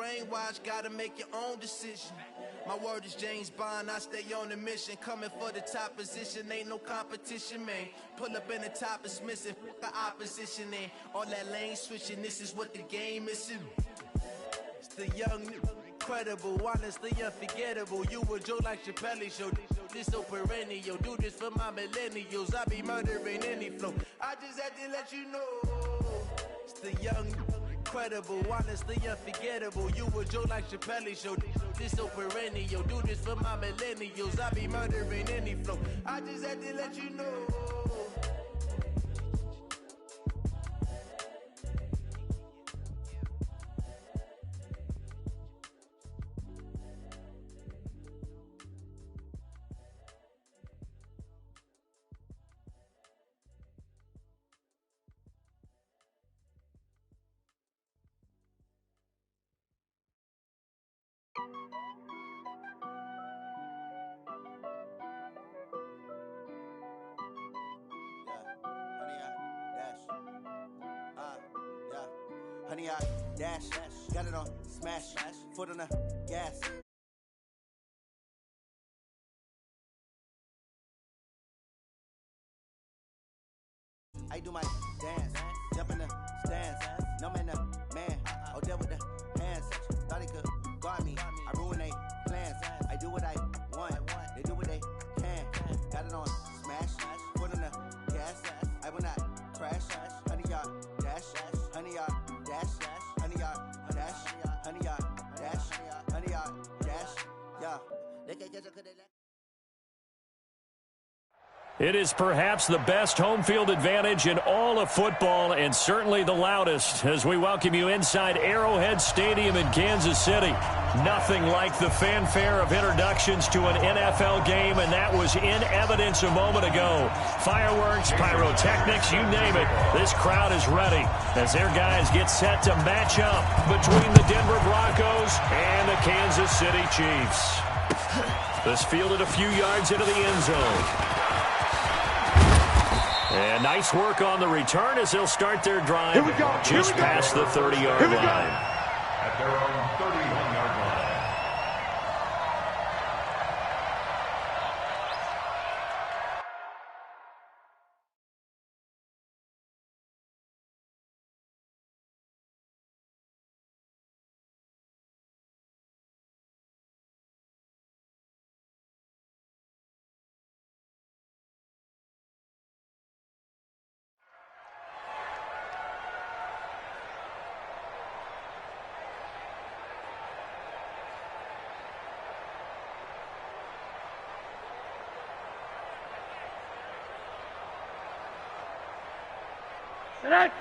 brainwashed, gotta make your own decision. My word is James Bond, I stay on the mission. Coming for the top position, ain't no competition, man. Pull up in the top is missing, fuck the opposition, and all that lane switching, this is what the game is. It's the young, incredible, honestly unforgettable. You a Joe like Chappelle show, this so perennial. Do this for my millennials, I be murdering any flow. I just had to let you know. It's the young, incredible, honestly unforgettable. You a Joe like Chappelle show, this so perennial. Do this for my millennials, I be murdering any flow. I just had to let you know. Honey, I dash, got it on smash, foot on the gas. I do my dance, jump in the stands, no man, the man, oh deal with the hands. Thought he could guard me, I ruin they plans. I do what I want, they do what they can. Got it on smash, foot on the gas. I will not crash, honey, y'all dash, honey, y'all. Honey, dash, honey, dash, honey, dash, yeah. It is perhaps the best home field advantage in all of football, and certainly the loudest, as we welcome you inside Arrowhead Stadium in Kansas City. Nothing like the fanfare of introductions to an NFL game, and that was in evidence a moment ago. Fireworks, pyrotechnics, you name it. This crowd is ready as their guys get set to match up between the Denver Broncos and the Kansas City Chiefs. This fielded a few yards into the end zone. And nice work on the return as they'll start their drive just past the 30-yard line. At their own 31-yard line.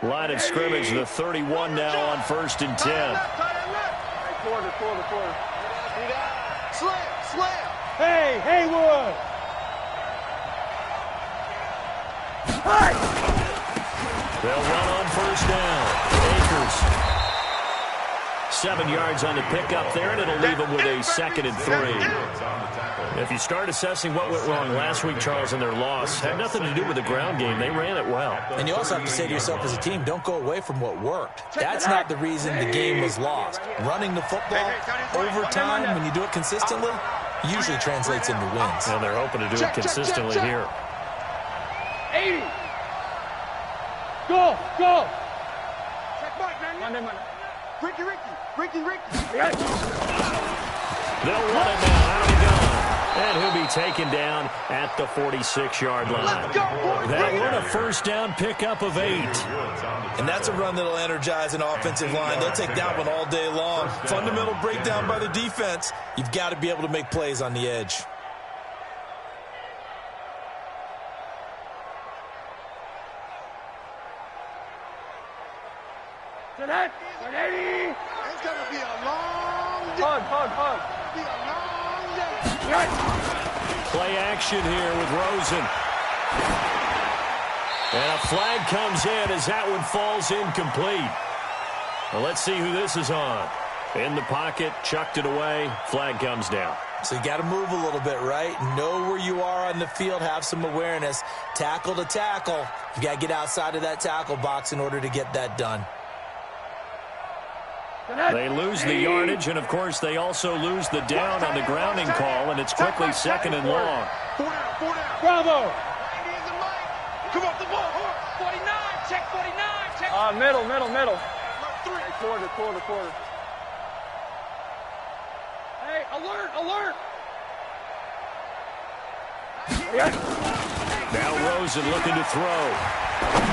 Line of scrimmage, the 31 now on 1st and 10. Slam. Hey, Haywood. They'll run on 1st down. Akers. 7 yards on the pickup there, and it'll leave them with a 2nd and 3. If you start assessing what went wrong last week, Charles, in their loss, had nothing to do with the ground game. They ran it well. And you also have to say to yourself as a team, don't go away from what worked. That's not the reason the game was lost. Running the football over time, when you do it consistently, usually translates into wins. And they're hoping to do it consistently here. 80. Go. Check mark, man. Ricky. They'll run it now. Out he goes. And he'll be taken down at the 46-yard line. That one a 1st down pickup of 8. And that's a run that'll energize an offensive line. They'll take that one all day long. Fundamental breakdown by the defense. You've got to be able to make plays on the edge. Tonight, 180. It's going to be a long day. Hug. It's going to be a long day. Play action here with Rosen. And a flag comes in as that one falls incomplete. Well, let's see who this is on. In the pocket, chucked it away, flag comes down. So you got to move a little bit, right? Know where you are on the field, have some awareness. Tackle to tackle. You got to get outside of that tackle box in order to get that done. They lose the yardage, and, of course, they also lose the down on the grounding call, and it's quickly 2nd and long. 4 down. Bravo. Come off the ball. 49. Check 49. Check. Middle. 3. Quarter. Hey, alert. Now Rosen looking to throw.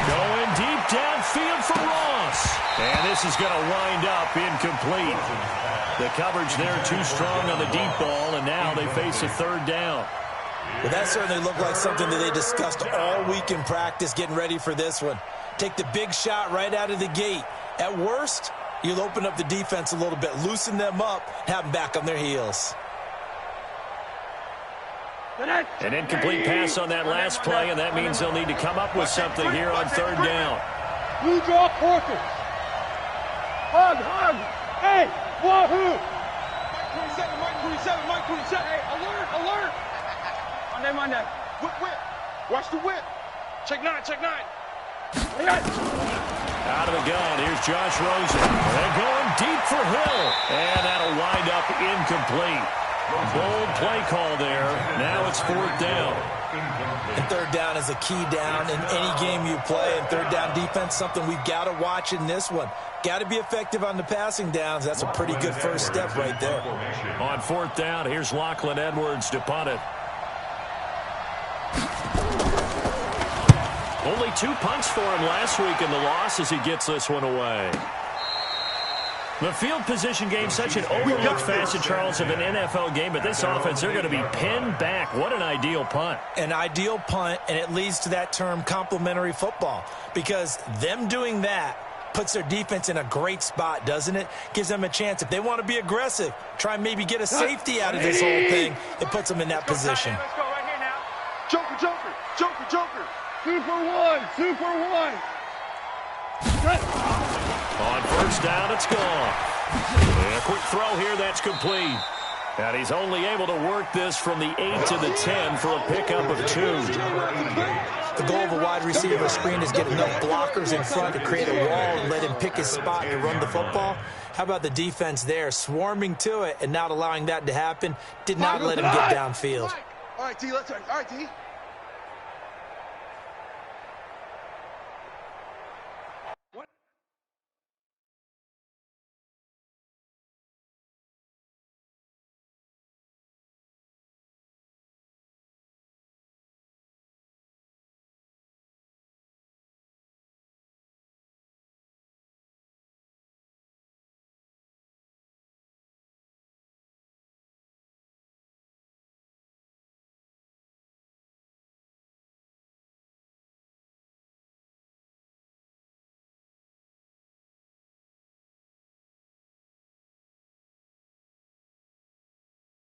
Going deep downfield for Ross. And this is going to wind up incomplete. The coverage there too strong on the deep ball, and now they face a 3rd down. Well, that certainly looked like something that they discussed all week in practice getting ready for this one. Take the big shot right out of the gate. At worst, you'll open up the defense a little bit, loosen them up, have them back on their heels. An incomplete pass on that last play, and that means they'll need to come up with something here on 3rd down. You draw quarters. Hug. Hey, wahoo. Mike 27. Hey, alert. Monday. Whip. Watch the whip. Check 9. Out of the gun, here's Josh Rosen. They're going deep for Hill, and that'll wind up incomplete. Bold play call there. Now it's 4th down. And 3rd down is a key down in any game you play. And 3rd down defense, something we've got to watch in this one. Got to be effective on the passing downs. That's a pretty good first step right there. On 4th down, here's Lachlan Edwards to punt it. Only 2 punts for him last week in the loss as he gets this one away. The field position game, such an overlooked facet, Charles, of an NFL game, but this offense, they're going to be pinned back. What an ideal punt. An ideal punt, and it leads to that term complementary football, because them doing that puts their defense in a great spot, doesn't it? Gives them a chance. If they want to be aggressive, try and maybe get a safety out of this whole thing, it puts them in that position. Let's go right here now. Joker. Super one. On 1st down, it's gone. And a quick throw here, that's complete. And he's only able to work this from the 8 to the 10 for a pickup of 2. The goal of a wide receiver screen is get enough blockers in front to create a wall and let him pick his spot to run the football. How about the defense there, swarming to it and not allowing that to happen? Did not let him get downfield. All right, T, let's turn. All right, T.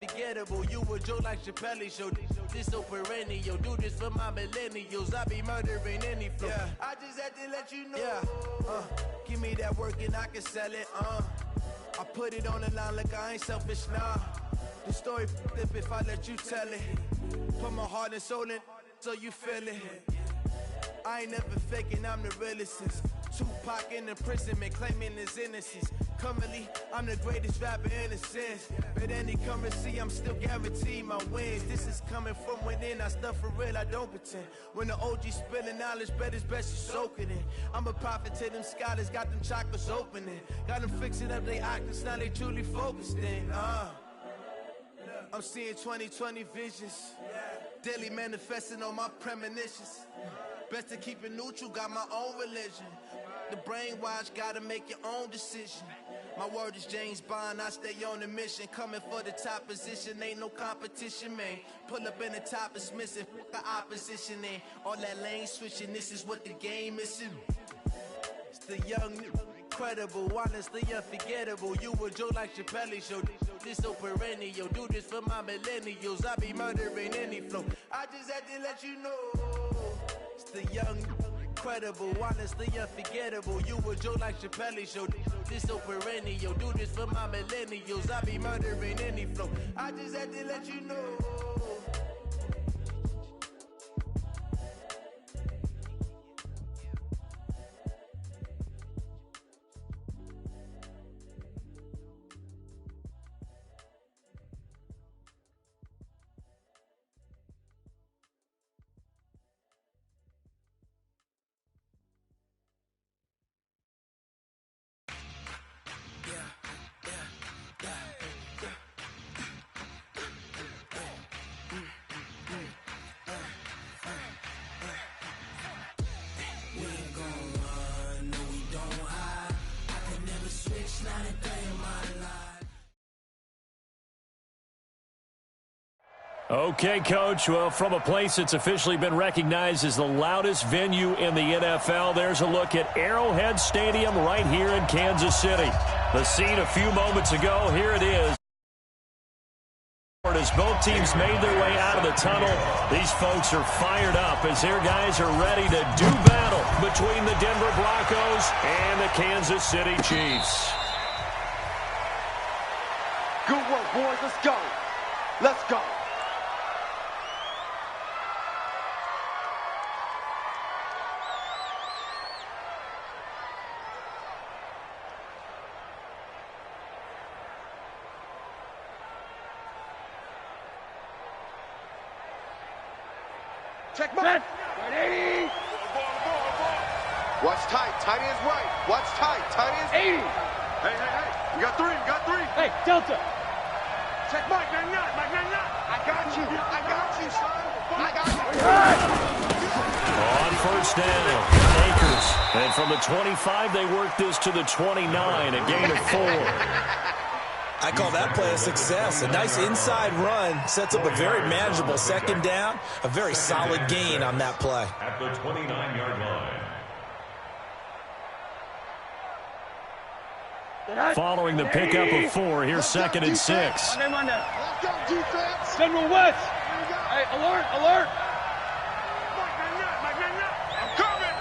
Forgettable, you a joke like Chappelle show. This so perennial, do this for my millennials. I be murdering any flow. Yeah. I just had to let you know. Yeah. Give me that work and I can sell it. I put it on the line like I ain't selfish, nah. The story flip if I let you tell it. Put my heart and soul in so you feel it. I ain't never faking, I'm the realest since Tupac in imprisonment, claiming his innocence. Currently, I'm the greatest rapper in a sense. But any currency, I'm still guaranteed my wins. This is coming from within, I stuff for real, I don't pretend. When the OG spilling knowledge, bet it's best you soak it in. I'm a prophet to them scholars, got them chakras opening. Got them fixing up they octaves, now they truly focused in. I'm seeing 2020 visions. Daily manifesting on my premonitions. Best to keep it neutral, got my own religion. The brainwash, gotta make your own decision. My word is James Bond, I stay on the mission. Coming for the top position, ain't no competition, man. Pull up in the top is missing, fuck the opposition, and all that lane switching, this is what the game is. It's the young, incredible, honestly unforgettable. You a joke like Chappelle show. This so perennial, do this for my millennials. I be murdering any flow. I just had to let you know. It's the young, incredible, honestly unforgettable. You a joke like Chappelle show. This so perennial, do this for my millennials. I be murdering any flow. I just had to let you know. Okay, Coach. Well, from a place that's officially been recognized as the loudest venue in the NFL, there's a look at Arrowhead Stadium right here in Kansas City. The scene a few moments ago, here it is. As both teams made their way out of the tunnel, these folks are fired up as their guys are ready to do battle between the Denver Broncos and the Kansas City Chiefs. Good work, boys. Let's go. Let's go. Check back. 180. Watch tight. Tight ends right. Watch tight. Tight ends 80. Hey. We got three. Hey, Delta. Check Mike. Man, not. I got you, son. I got you. On first down, Akers. And from the 25, they work this to the 29, a gain of 4. I call that play a success. A nice inside run sets up a very manageable second down. A very solid gain on that play. At the 29-yard line. Following the pickup of 4, here's 2nd and 6. Let's go, defense. General West. Hey, alert. I'm coming.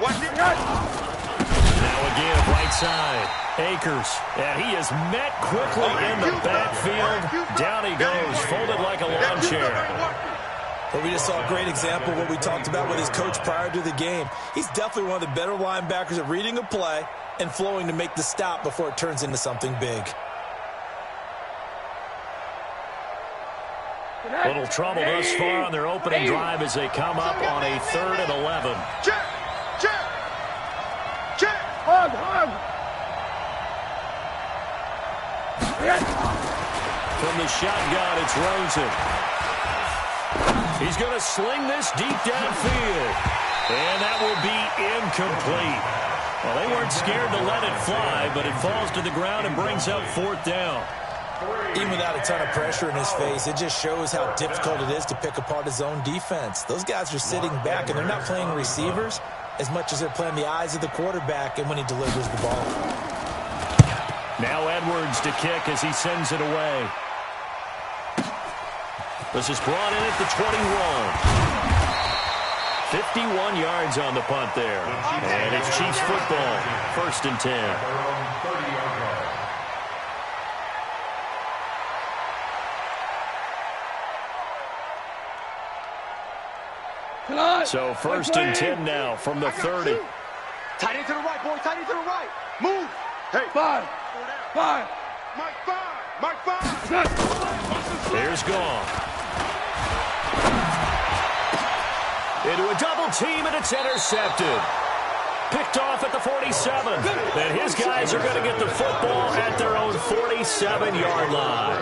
Watch it. Now again, right side. Akers, and he is met quickly in the backfield. Down he goes, folded like a lawn chair. But we just saw a great example of what we talked about with his coach prior to the game. He's definitely one of the better linebackers at reading a play and flowing to make the stop before it turns into something big. Little trouble thus far on their opening drive as they come up on a 3rd and 11. Check. Hug. From the shotgun, it's Rosen. He's going to sling this deep downfield. And that will be incomplete. Well, they weren't scared to let it fly, but it falls to the ground and brings up 4th down. Even without a ton of pressure in his face, it just shows how difficult it is to pick apart his own defense. Those guys are sitting back, and they're not playing receivers as much as they're playing the eyes of the quarterback and when he delivers the ball. Now Edwards to kick as he sends it away. This is brought in at the 21. 51 yards on the punt there. And it's Chiefs football. 1st and 10. So 1st and 10 now from the 30. Tight end to the right, boy. Tight end to the right. Move. Hey, 5. Mike 5. Here's Goff. Into a double team, and it's intercepted. Picked off at the 47. And his guys are going to get the football at their own 47-yard line.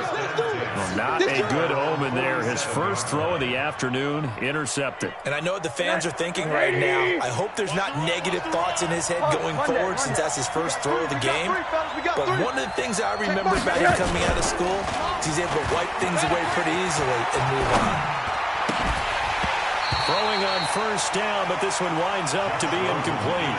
Well, not a good omen there. His first throw of the afternoon, intercepted. And I know what the fans are thinking right now. I hope there's not negative thoughts in his head going forward since that's his first throw of the game. But one of the things I remember about him coming out of school is he's able to wipe things away pretty easily and move on. Throwing on first down, but this one winds up to be incomplete.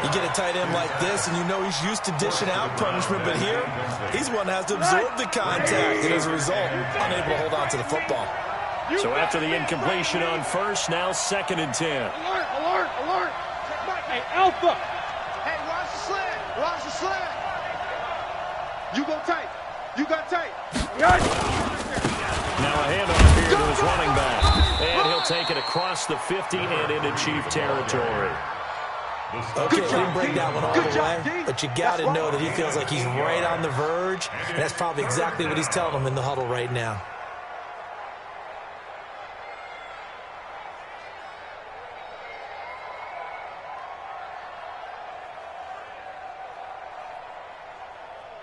You get a tight end like this, and you know he's used to dishing out punishment, but here, he's one that has to absorb the contact, and as a result, unable to hold on to the football. So after the incompletion on first, now 2nd and 10. Alert. Hey, Alpha. Hey, watch the slant. You got tight. Now a handoff here to his running back. And he'll take it across the 50 and into Chief territory. Okay, didn't break that one all the way, but you got to know that he feels like he's right on the verge, and that's probably exactly what he's telling them in the huddle right now.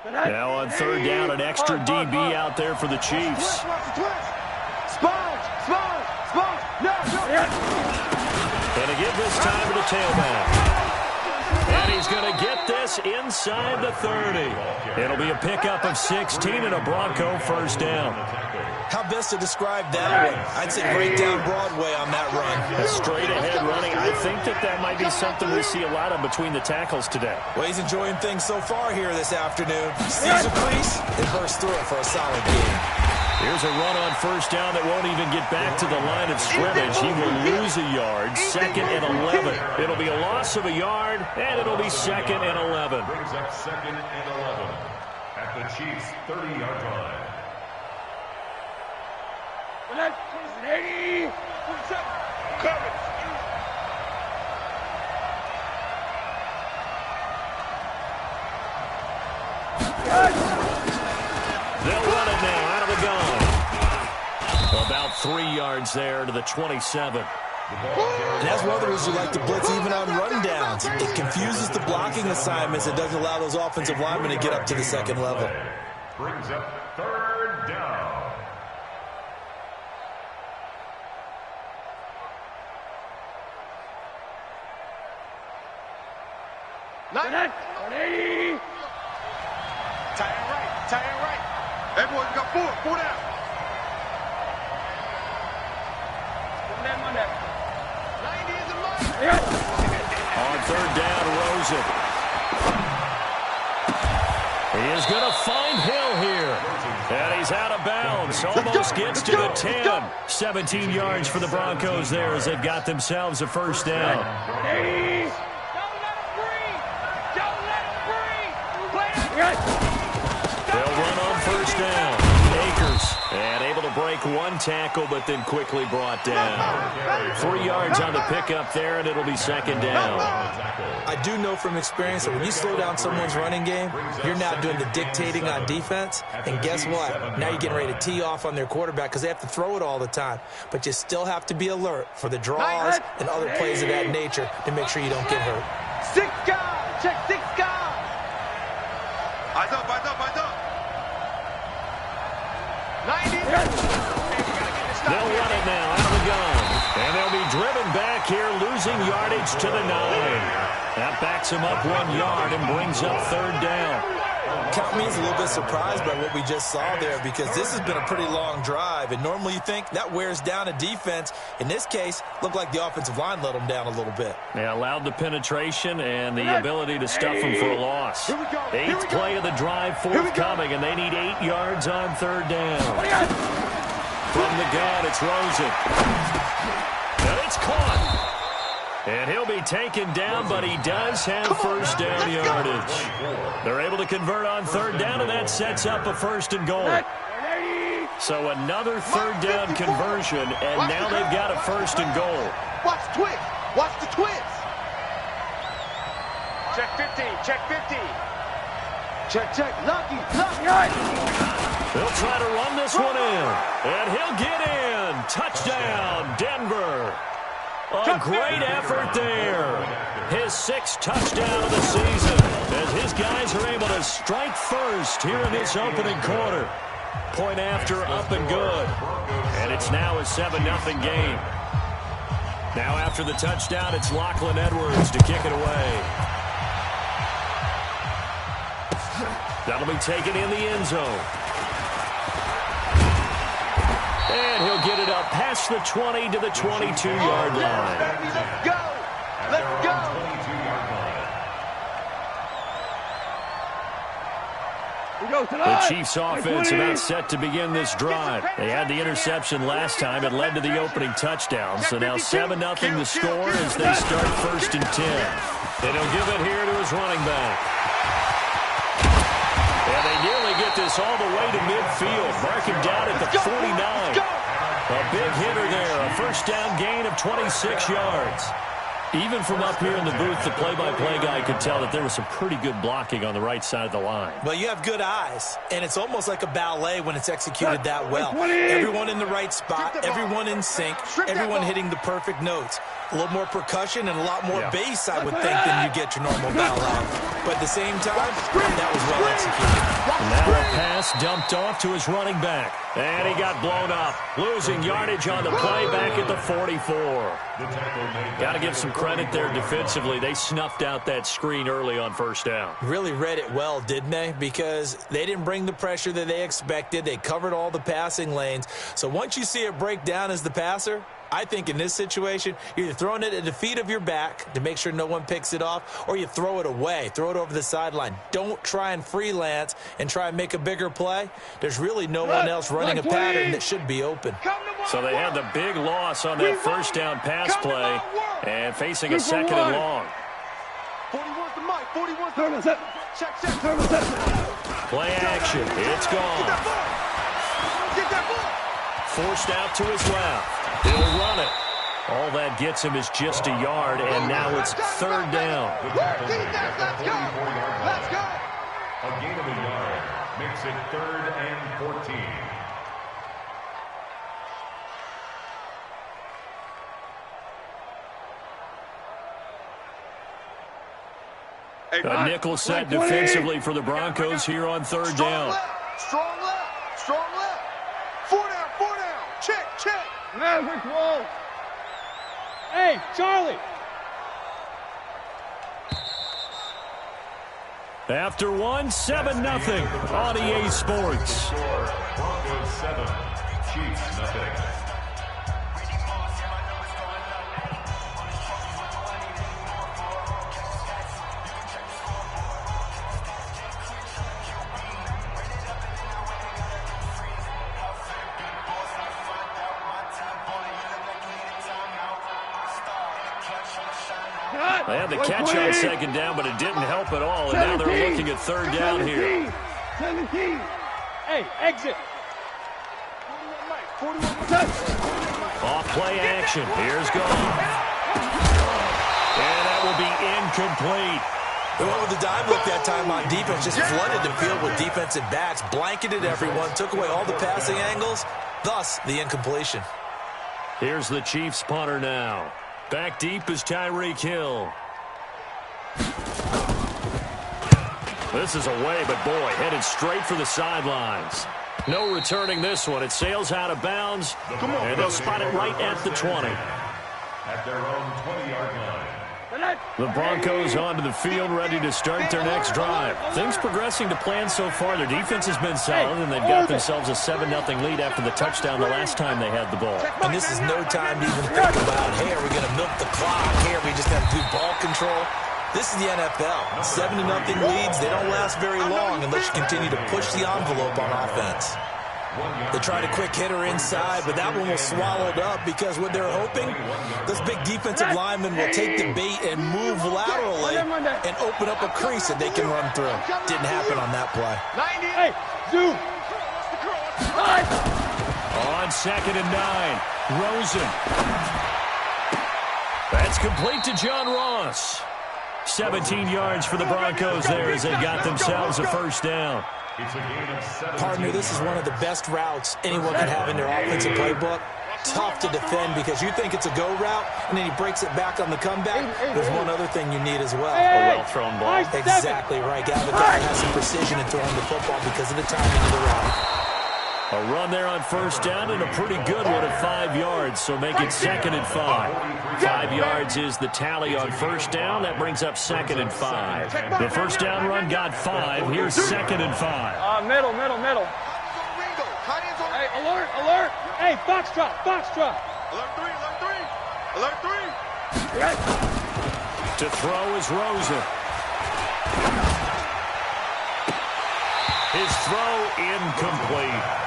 Now on 3rd down, an extra DB out there for the Chiefs. And again this time to the tailback. And he's going to get this inside the 30. It'll be a pickup of 16 and a Bronco first down. How best to describe that one? I'd say right down Broadway on that run. A straight-ahead running. I think that might be something we see a lot of between the tackles today. Well, he's enjoying things so far here this afternoon. Sees a crease and bursts through it for a solid game. Here's a run on first down that won't even get back to the line of scrimmage. He will lose a yard, 2nd and 11. It'll be a loss of a yard, and it'll be 2nd and 11. Brings up 2nd and 11 at the Chiefs' 30-yard line. 80. Cover. They'll run it now out of the gun. About 3 yards there to the 27. And as others who like to blitz even on rundowns, it confuses the blocking assignments. It doesn't allow those offensive linemen to get up to the second level. Brings up 3rd down. Tie it right. Everyone's got 4 down. 90 is a mark. On 3rd down, Rosen. He is going to find Hill here. And he's out of bounds. Almost gets to the 10. 17 yards for the Broncos there as they've got themselves a first down. They'll run on first down. Akers, and able to break one tackle, but then quickly brought down. 3 yards on the pickup there, and it'll be 2nd down. I do know from experience that when you slow down someone's running game, you're now doing the dictating on defense. And guess what? Now you're getting ready to tee off on their quarterback because they have to throw it all the time. But you still have to be alert for the draws and other plays of that nature to make sure you don't get hurt. 6 guys. Check 6 guys. Eyes up. 90. They'll run it now out of the gun. And they'll be driven back here, losing yardage to the 9. That backs him up 1 yard and brings up 3rd down. Count me as a little bit surprised by what we just saw there because this has been a pretty long drive. And normally you think that wears down a defense. In this case, looked like the offensive line let them down a little bit. They allowed the penetration and the ability to stuff them for a loss. 8th play of the drive forthcoming, and they need 8 yards on 3rd down. From the gun, it's Rosen. And it's caught. And he'll be taken down, but he does have first down yardage. They're able to convert on 3rd down, and that sets up a 1st and goal. So another 3rd down conversion, and now they've got a 1st and goal. Watch twist. Watch the twist. Check 50. Check 50. Check. Lucky. They'll try to run this one in, and he'll get in. Touchdown, Denver. A great effort there. His 6th touchdown of the season as his guys are able to strike first here in this opening quarter. Point after, up and good. And it's now a 7-0 game. Now after the touchdown, it's Lachlan Edwards to kick it away. That'll be taken in the end zone. And he'll get it up past the 20 to the 22-yard line. Let's go. Let's go. The Chiefs' offense about set to begin this drive. They had the interception last time. It led to the opening touchdown. So now 7-0 the score as they start 1st and 10. And he'll give it here to his running back. And they nearly get this all the way to midfield. Marking down at the 49. A big hitter there. A first down gain of 26 yards. Even from up here in the booth, the play-by-play guy could tell that there was some pretty good blocking on the right side of the line. Well, you have good eyes, and it's almost like a ballet when it's executed that well. Everyone in the right spot, everyone in sync, everyone hitting the perfect notes. A little more percussion and a lot more bass, I would think, than you get your normal ballet. But at the same time, that was well executed. Now a pass dumped off to his running back. And he got blown up. Losing yardage on the play back at the 44. Got to give some credit there defensively. They snuffed out that screen early on first down. Really read it well, didn't they? Because they didn't bring the pressure that they expected. They covered all the passing lanes. So once you see it break down as the passer, I think in this situation, you're either throwing it at the feet of your back to make sure no one picks it off, or you throw it away, throw it over the sideline. Don't try and freelance and try and make a bigger play. There's really no one else running a pattern that should be open. So they had the big loss on that first down pass play and facing a second and long. 41's the mic, 41's the check. Play action. It's gone. Get that ball. Forced out to his left. He'll run it. All that gets him is just a yard, and now it's third down. Let's go. Let's go. A gain of a yard makes it 3rd and 14. A nickel set defensively for the Broncos here on third down. Strong left. Strong left. 4 down. Check. Maverick roll. Hey, Charlie. After 7-0 on EA Sports. Broncos 7, Chiefs nothing. They had the catch on second down, but it didn't help at all, and now they're looking at third down here. 17. Hey, exit. 41. Off play action. Here's gone. And that will be incomplete. They went with the dime look that time on defense, just flooded the field with defensive backs, blanketed everyone, took away all the passing angles, thus the incompletion. Here's the Chiefs punter now. Back deep is Tyreek Hill. This is away, but boy, headed straight for the sidelines. No returning this one. It sails out of bounds, and they'll spot it right at the 20. At their own 20-yard line. The Broncos onto the field, ready to start their next drive. Things progressing to plan so far. Their defense has been solid, and they've got themselves a 7-0 lead after the touchdown the last time they had the ball. And this is no time to even think about, hey, are we going to milk the clock? Hey, are we just going to do ball control? This is the NFL. 7-0 leads, they don't last very long unless you continue to push the envelope on offense. They tried a quick hitter inside, but that one was swallowed up because what they're hoping, those big defensive linemen will take the bait and move laterally and open up a crease that they can run through. Didn't happen on that play. Hey, zoom. On 2nd and 9, Rosen. That's complete to John Ross. 17 yards for the Broncos there as they got themselves a first down. Partner, this is one of the best routes anyone can have in their offensive playbook. Tough to defend because you think it's a go route, and then he breaks it back on the comeback. There's one other thing you need as well. A well-thrown ball. Exactly right. Gavin has some precision in throwing the football because of the timing of the route. A run there on first down and a pretty good one at 5 yards, so make it 2nd and 5. 5 yards is the tally on first down. That brings up 2nd and 5. The first down run got 5. Here's 2nd and 5. Middle. Hey, alert. Hey, foxtrot. Alert 3. To throw is Rosen. His throw incomplete.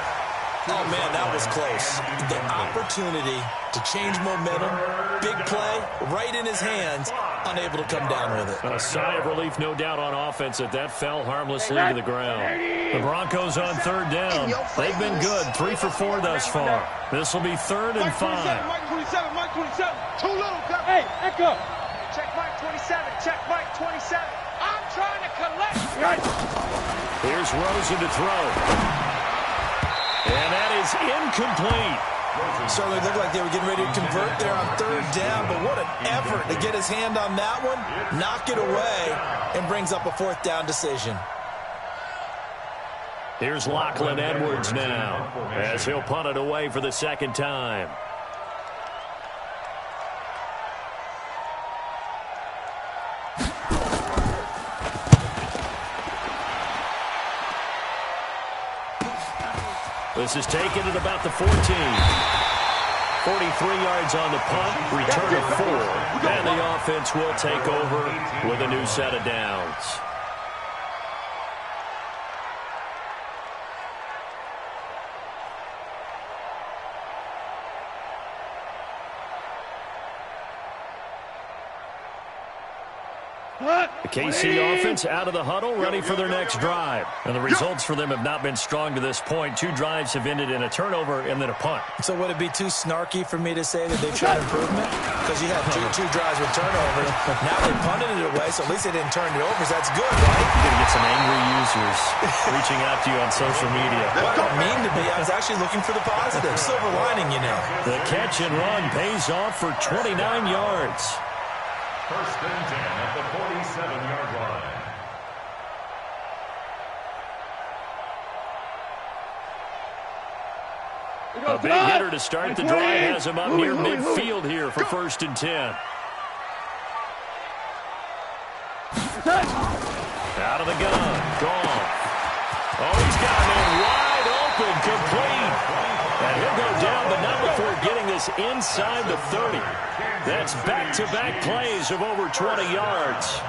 Oh, man, that was close. The opportunity to change momentum, big play, right in his hands, unable to come down with it. A sigh of relief, no doubt, on offense that fell harmlessly to the ground. The Broncos on third down. They've been good, 3 for 4 thus far. This will be 3rd and 5. Mike 27. Too little. Hey, echo. Check Mike 27. Check Mike 27. I'm trying to collect. Here's Rosen to throw. And that is incomplete. Certainly looked like they were getting ready to convert there on third down, but what an effort to get his hand on that one, knock it away, and brings up a 4th down decision. Here's Lachlan Edwards now as he'll punt it away for the second time. This is taken at about the 14. 43 yards on the punt, return of 4, and the offense will take over with a new set of downs. The KC offense out of the huddle, ready for their next drive. And the results for them have not been strong to this point. 2 drives have ended in a turnover and then a punt. So would it be too snarky for me to say that they've shown improvement? Because you had two drives with turnovers. Now they punted it away, so at least they didn't turn it over. So that's good, right? You're going to get some angry users reaching out to you on social media. Well, I don't mean to be. I was actually looking for the positive. Silver lining, you know. The catch and run pays off for 29 yards. First and 10 at the 47-yard line. A big hitter to start the drive has him up near midfield here for first and 10. Out of the gun. Gone. Oh, he's got him in wide open. Complete. And he'll go down, but not before getting this inside the 30. That's back-to-back plays of over 20 yards.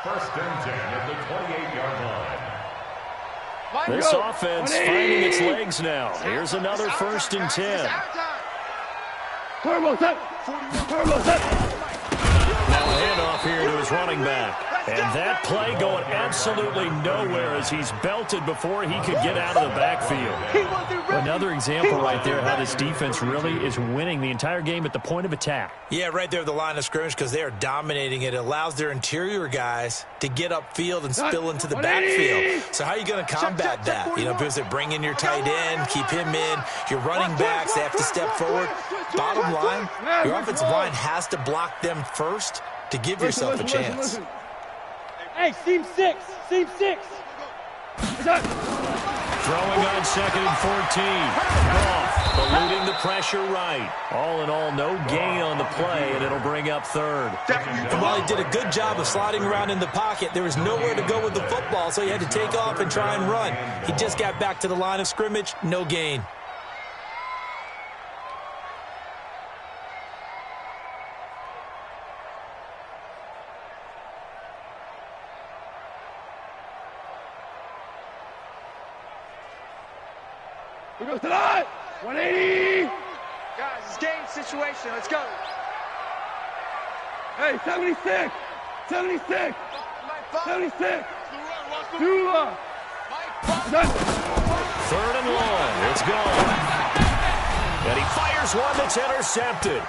First and 10 at the 28-yard line. This offense finding its legs now. Here's another first and 10. Turbo set. Now a handoff here to his running back. And that play going absolutely nowhere as he's belted before he could get out of the backfield. Another example right there how this defense really is winning the entire game at the point of attack. Yeah, right there at the line of scrimmage because they are dominating it. It allows their interior guys to get upfield and spill into the backfield. So how are you going to combat that? You know, because they bring in your tight end, keep him in. Your running backs, they have to step forward. Bottom line, your offensive line has to block them first to give yourself a chance. Hey, seam 6. Seam 6. Throwing on second and 14. Off, eluding the pressure right. All in all, no gain on the play, and it'll bring up third. And while he did a good job of sliding around in the pocket, there was nowhere to go with the football, so he had to take off and try and run. He just got back to the line of scrimmage, no gain. We go tonight. 180. Guys, it's game situation. Let's go. Hey, 76. 76. 76. 2 up. Third and long. It's gone. And he fires one that's intercepted.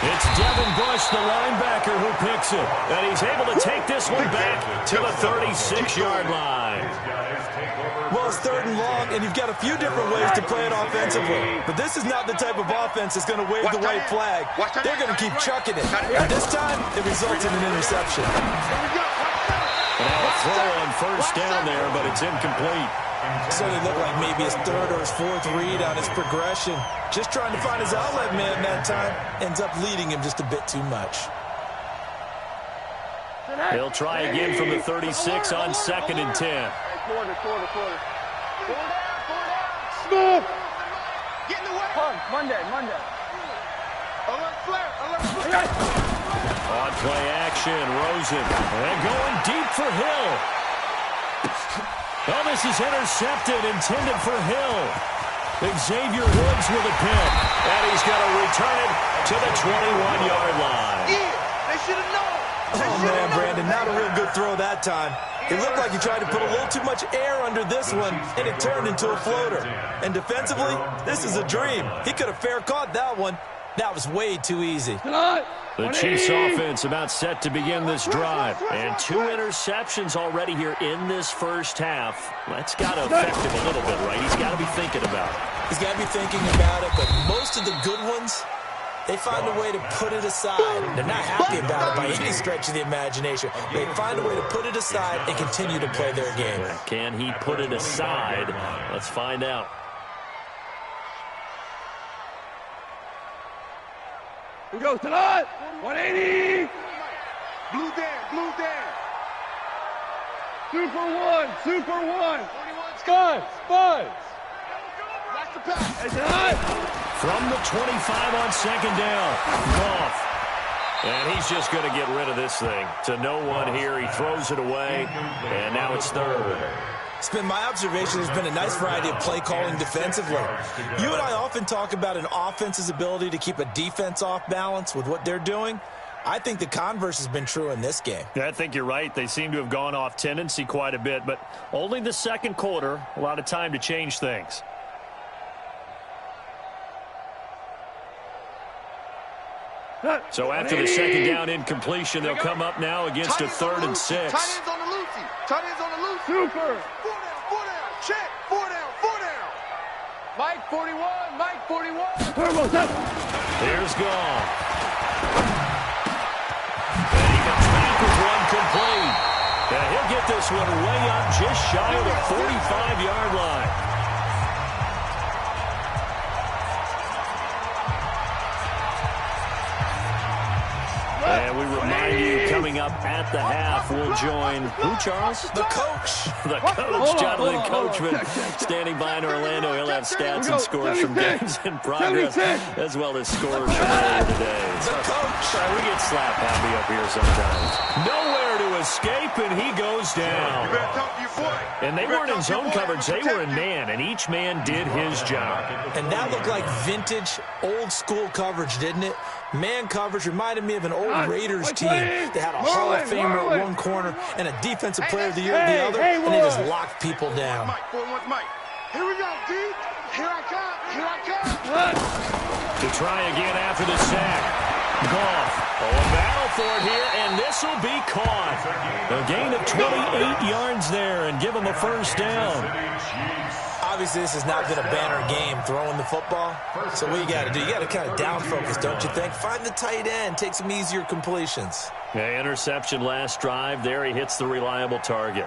It's Devin Bush, the linebacker, who picks it. And he's able to take this one back to the 36-yard line. Well, it's third and long, and you've got a few different ways to play it offensively. But this is not the type of offense that's going to wave the white flag. They're going to keep chucking it. And this time, it results in an interception. Now a throw on first down there, but it's incomplete. So they look like maybe his third or his fourth read on his progression. Just trying to find his outlet man that time. Ends up leading him just a bit too much. He'll try again from the 36 on second and 10. Quarter. Smooth. Get in the way. Monday. Alert flare. On play action, Rosen. And going deep for Hill. Oh, this is intercepted, intended for Hill. Xavier Woods with a pick. And he's going to return it to the 21-yard line. Yeah, they should have known. Oh, man, Brandon, not a real good throw that time. It looked like he tried to put a little too much air under this one, and it turned into a floater. And defensively, this is a dream. He could have fair caught that one. That was way too easy. The Chiefs offense about set to begin this drive. And 2 interceptions already here in this first half. That's got to affect him a little bit, right? He's got to be thinking about it. He's got to be thinking about it, but most of the good ones They find a way to put it aside. They're not happy about it by any stretch of the imagination. They find a way to put it aside and continue to play their game. Can he put it aside? Let's find out. Here goes tonight. 180. Blue down. Super one. Spuds. Watch the pass. Hey, tonight. From the 25 on second down, Goff. And he's just going to get rid of this thing. To no one here. He throws it away, and now it's third. It's been my observation there's been a nice variety of play calling defensively. You and I often talk about an offense's ability to keep a defense off balance with what they're doing. I think the converse has been true in this game. Yeah, I think you're right. They seem to have gone off tendency quite a bit, but only the second quarter, a lot of time to change things. So after the second down incompletion, they'll come up now against a 3rd and 6. Tight ends on the loosey. Tight ends on the loosey. Super. 4 down. Check. 4 down. Mike 41. Turbo set. Here's Goff. And he comes back with one complete. And he'll get this one way up just shy of the 45-yard line. And we remind you, coming up at the half, we'll join who, Charles? The coach. The coach, Jonathan Coachman, standing by in Orlando. He'll have stats and scores from games in progress, as well as scores from earlier today. The coach. We get slap happy up here sometimes. Nowhere to escape, and he goes down. You better talk to your boy. And they weren't in zone coverage. They were in man, and each man did his job. And that looked like vintage, old-school coverage, didn't it? Man coverage reminded me of an old Raiders team that had a Hall of Famer at one corner and a Defensive Player of the Year at the other, and they just locked people down. Mike, 4-1's Mike. Here we go, D. Here I come. To try again after the sack. Goff. A battle for it here, and this will be caught. A gain of 28 yards there, and give him a first down. Obviously, this has not been a banner game throwing the football. So what you got to do, you got to kind of down focus, don't you think? Find the tight end, take some easier completions. Yeah, interception last drive. There he hits the reliable target.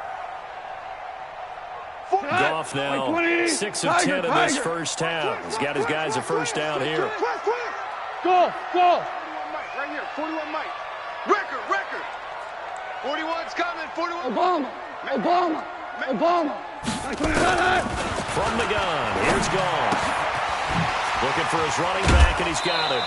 Goff now 6 of 10 in this first half. He's got his guys a first down here. Go. 41 Mike, right here. 41 Mike. Record. 41's coming. 41. Obama. From the gun, here's Goff. Looking for his running back, and he's got it.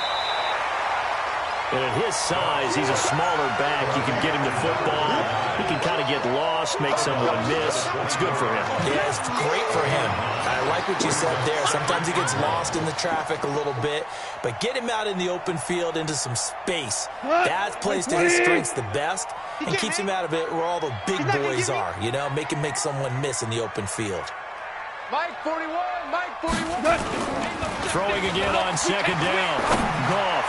And at his size, he's a smaller back. You can get him the football. He can kind of get lost, make someone miss. It's good for him. Yeah, it's great for him. I like what you said there. Sometimes he gets lost in the traffic a little bit, but get him out in the open field into some space. That plays to his strengths the best and keeps him out of it where all the big boys are, you know, make someone miss in the open field. Mike 41. Throwing again on second down. Goff.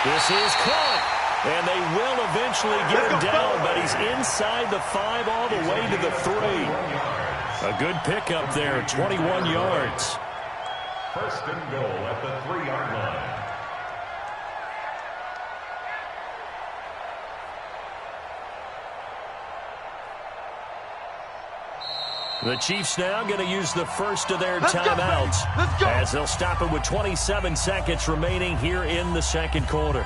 This is caught, and they will eventually get him down, but he's inside the 5 all the way to the 3. A good pickup there, 21 yards. First and goal at the 3-yard line. The Chiefs now going to use the first of their timeouts as they'll stop it with 27 seconds remaining here in the second quarter.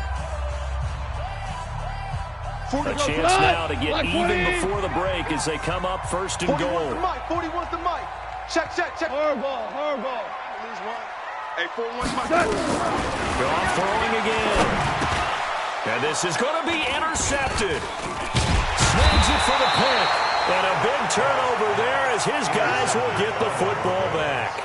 A chance now to get even before the break as they come up first and goal. 41's the Mike. Check. Hardball. Lose one. Hey, 41's Mike. Goff throwing again. And this is going to be intercepted. Snags it for the pick. And a big turnover there as his guys will get the football back.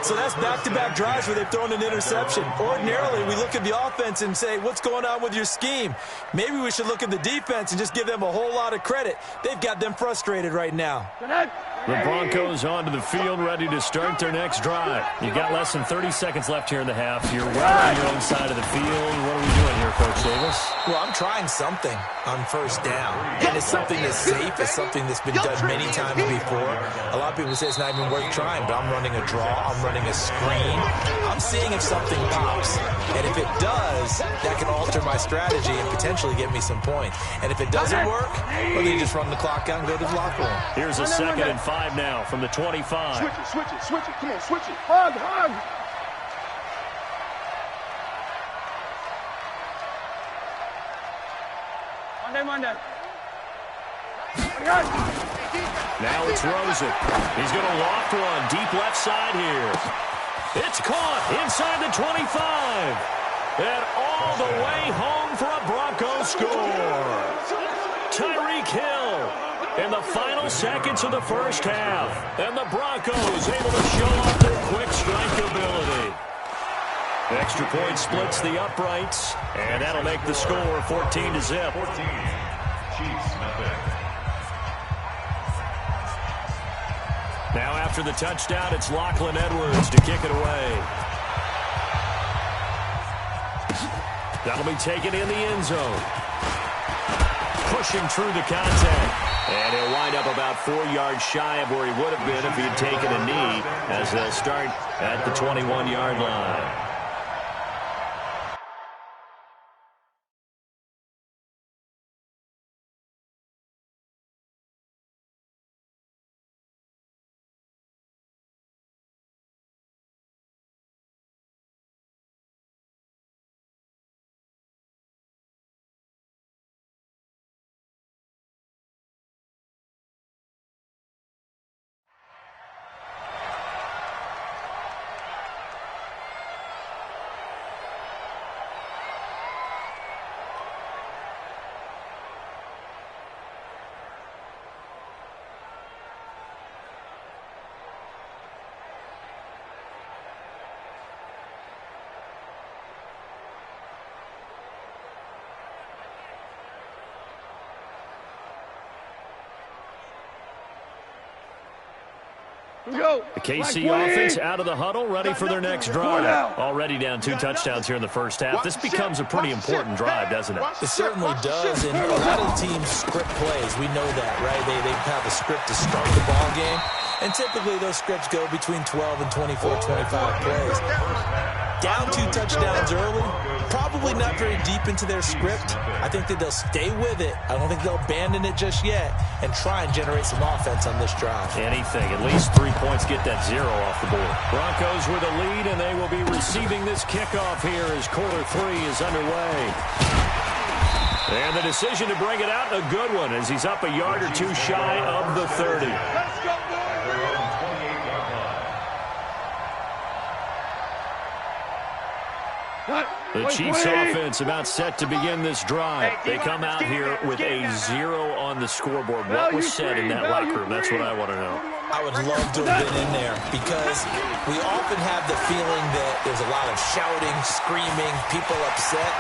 So that's back-to-back drives where they've thrown an interception. Ordinarily, we look at the offense and say, what's going on with your scheme? Maybe we should look at the defense and just give them a whole lot of credit. They've got them frustrated right now. The Broncos onto the field, ready to start their next drive. You've got less than 30 seconds left here in the half. You're well on your own side of the field. What are we doing here, Coach Davis? Well, I'm trying something on first down. And it's something that's safe. It's something that's been done many times before. A lot lot of people say it's not even worth trying, but I'm running a draw, I'm running a screen. I'm seeing if something pops. And if it does, that can alter my strategy and potentially get me some points. And if it doesn't work, well, then you just run the clock out and go to the locker room. Here's a 2nd and 5 now from the 25. Switch it, switch it, switch it. Come on, switch it. Hug, hug. Monday. Now it's Rosen. He's going to loft one deep left side here. It's caught inside the 25. And all the way home for a Broncos score. Tyreek Hill in the final seconds of the first half. And the Broncos able to show off their quick strike ability. Extra point splits the uprights, and that'll make the score 14-0. 14. Chiefs, nothing. Now after the touchdown, it's Lachlan Edwards to kick it away. That'll be taken in the end zone. Pushing through the contact. And he'll wind up about 4 yards shy of where he would have been if he had taken a knee, as they'll start at the 21-yard line. The KC offense out of the huddle, ready for their next drive. Already down 2 touchdowns here in the first half. This becomes a pretty important drive, doesn't it? It certainly does, and a lot of the teams script plays. We know that, right? They have a script to start the ball game, and typically those scripts go between 12 and 24, 25 plays. Down 2 touchdowns early, probably not very deep into their script. I think that they'll stay with it. I don't think they'll abandon it just yet and try and generate some offense on this drive. Anything, at least 3 points, get that 0 off the board. Broncos with a lead, and they will be receiving this kickoff here as quarter 3 is underway. And the decision to bring it out, a good one, as he's up a yard or 2 shy of the 30. Let's go, boys! The Chiefs offense about set to begin this drive. They come out here with a 0 on the scoreboard. What was said in that locker room? That's what I want to know. I would love to have been in there because we often have the feeling that there's a lot of shouting, screaming, people upset.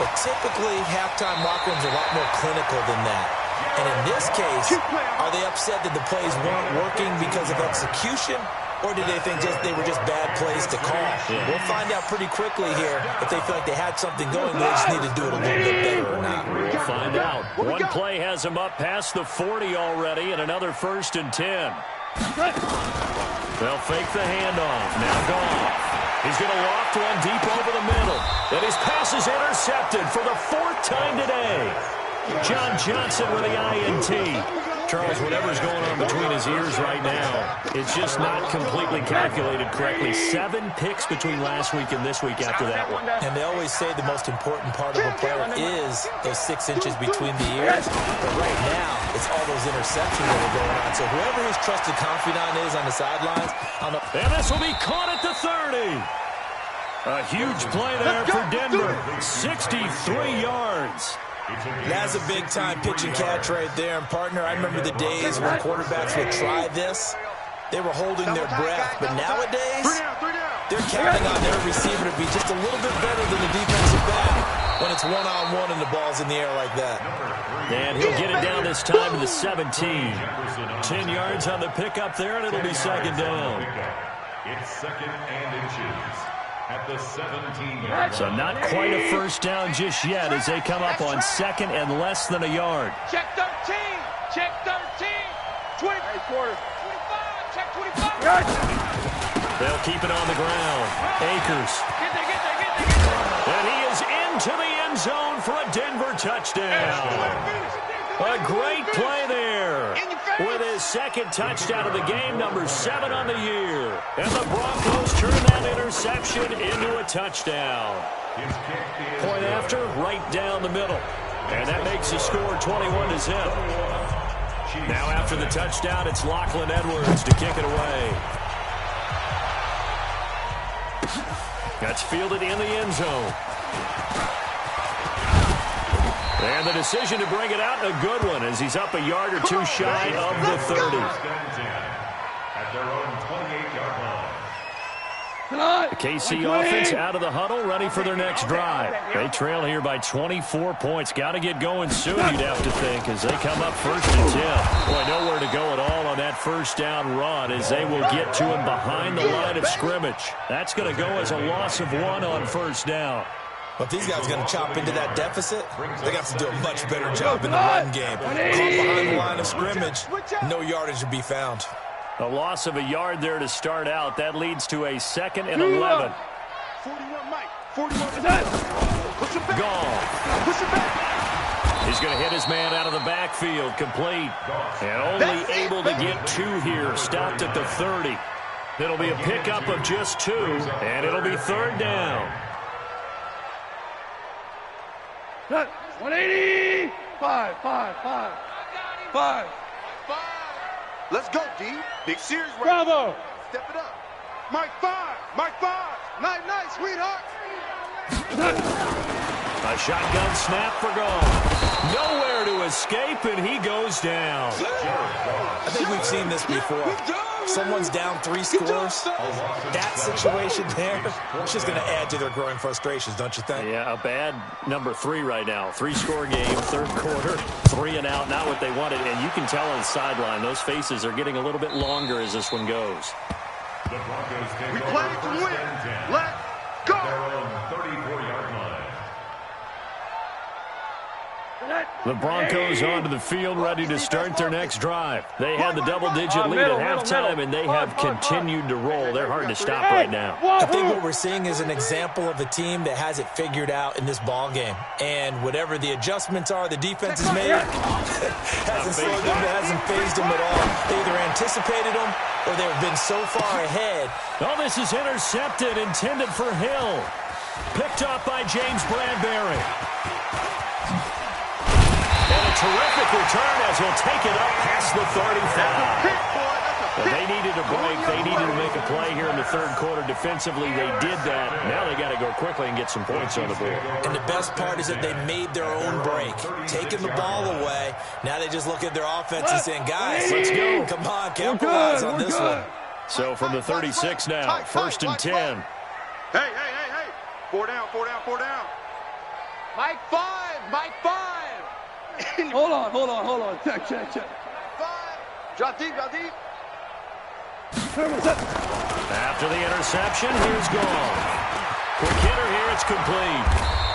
But typically, halftime locker rooms are a lot more clinical than that. And in this case, are they upset that the plays weren't working because of execution? Or did they think they were just bad plays to call? Yeah. We'll find out pretty quickly here if they feel like they had something going, but they just need to do it a little bit better or not. We'll find out. One play has him up past the 40 already, and another 1st and 10. They'll fake the handoff. Now Goff. He's going to loft one deep over the middle. And his pass is intercepted for the 4th time today. John Johnson with the INT. Charles, whatever's going on between his ears right now, it's just not completely calculated correctly. 7 picks between last week and this week after that one. And they always say the most important part of a player is those 6 inches between the ears. But right now, it's all those interceptions that are going on. So whoever his trusted confidant is on the sidelines, and this will be caught at the 30. A huge play there for Denver. 63 yards. That's a big-time pitch and catch right there. And, partner, I remember the days when quarterbacks would try this. They were holding their breath. But nowadays, they're counting on their receiver to be just a little bit better than the defensive back when it's one-on-one and the ball's in the air like that. And he'll get it down this time to the 17. 10 yards on the pickup there, and it'll be 2nd down. It's 2nd and inches. At the 17-yard so not quite a 1st down just yet as they come up on 2nd and less than a yard. Check 13. Check 13. 20. 25. Check 25. They'll keep it on the ground. Akers. And he is into the end zone for a Denver touchdown. A great play there. With his second touchdown of the game, number 7 on the year. And the Broncos turn that interception into a touchdown. Point after, right down the middle. And that makes the score 21-0. Now after the touchdown, it's Lachlan Edwards to kick it away. That's fielded in the end zone. And the decision to bring it out, a good one, as he's up a yard or two shy of the 30. At their own 28-yard line. The KC offense out of the huddle, ready for their next drive. They trail here by 24 points. Got to get going soon, you'd have to think, as they come up 1st and 10. Boy, nowhere to go at all on that first down run, as they will get to him behind the line of scrimmage. That's going to go as a loss of 1 on first down. But these guys are going to chop into that deficit. They got to do a much better job in the run game. Caught behind the line of scrimmage, no yardage to be found. A loss of a yard there to start out. That leads to a 2nd and 11. 41, Mike. 41. Push it back. Gone. Push it back. He's going to hit his man out of the backfield. Complete. And only able to get 2 here. Stopped at the 30. It'll be a pickup of just 2, and it'll be 3rd down. 180. 5. Let's go, D. Big series right Bravo. now. Step it up. Mike 5. Mike 5. Night, sweetheart. A shotgun snap for Gone. Nowhere to escape, and he goes down. I think we've seen this before. Someone's down 3 scores. That situation there, it's just going to add to their growing frustrations, don't you think? Yeah, a bad number 3 right now. 3-score game, 3rd quarter, 3 and out, not what they wanted. And you can tell on the sideline, those faces are getting a little bit longer as this one goes. The Broncos take We over play to 1st win. and 10. Let's go. Their own 34-yard line. The Broncos onto the field, ready to start their next drive. They had the double-digit lead at halftime, and they have continued to roll. They're hard to stop right now. I think what we're seeing is an example of a team that has it figured out in this ball game. And whatever the adjustments are the defense has made, hasn't slowed them, hasn't phased them at all. They either anticipated them or they've been so far ahead. Oh, this is intercepted, intended for Hill. Picked up by James Bradbury. And a terrific return as he'll take it up past the 35. Well, they needed a break. They needed to make a play here in the 3rd quarter. Defensively, they did that. Now they got to go quickly and get some points on the board. And the best part is that they made their own break, taking the ball away. Now they just look at their offense and saying, guys, Let's go. Come on, capitalize on this one. So from the 36 now, 1st and 10. Hey. 4 down. Mike 5. Mike 5. Hold on. Check. 5. Drop deep. After the interception, here's Gone. Quick hitter here, it's complete.